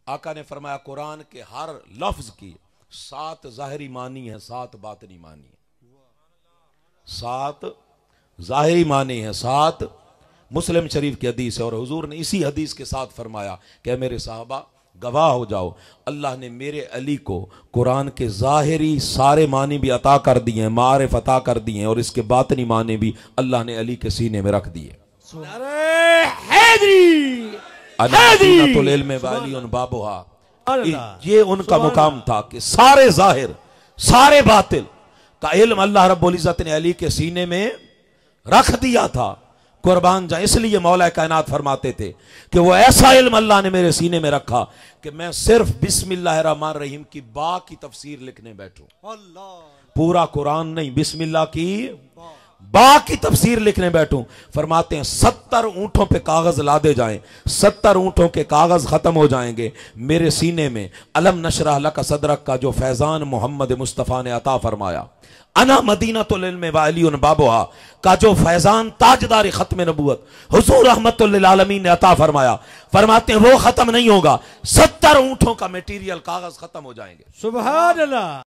आका ने फरमाया कुरान के हर लफ्ज की 7 ज़ाहिरी मानी है, 7 बातनी मानी है। 7 ज़ाहिरी मानी है, 7 मुस्लिम शरीफ की हदीस है। और हुजूर ने इसी हदीस के साथ फरमाया कि मेरे साहबा गवाह हो जाओ, अल्लाह ने मेरे अली को कुरान के ज़ाहिरी सारे मानी भी अता कर दिए हैं, मारिफ अता कर दिए हैं, और इसके बातनी मानी भी अल्लाह ने अली के सीने में रख दिए। ये उनका मुकाम था कि सारे जाहिर सारे बातिल का इल्म अल्लाह रब्बुल इज्जत ने अली के सीने में रख दिया था। कुर्बान जा, इसलिए मौला कायनात फरमाते थे कि वो ऐसा इल्म अल्लाह ने मेरे सीने में रखा कि मैं सिर्फ बिस्मिल्लाह रहमान रहीम की बा की तफसीर लिखने बैठूं, पूरा कुरान नहीं, बिस्मिल्लाह की बा की तफसीर लिखने बैठूं। फरमाते हैं 70 ऊंटों पे कागज लादे जाएं, 70 ऊंटों के कागज खत्म हो जाएंगे, मेरे सीने में अलम नशरह लका सदरक का जो फैजान मोहम्मद मुस्तफ़ा ने अता फरमाया, अना मदीनतुल इल्म व अलीउन बाबुहा का जो फैजान ताजदार खत्म नबूवत हुजूर रहमतुल लिल आलमीन ने अता फरमाया, फरमाते हैं वो खत्म नहीं होगा, 70 ऊंटों का मटेरियल कागज खत्म हो जाएंगे। सुभान अल्लाह।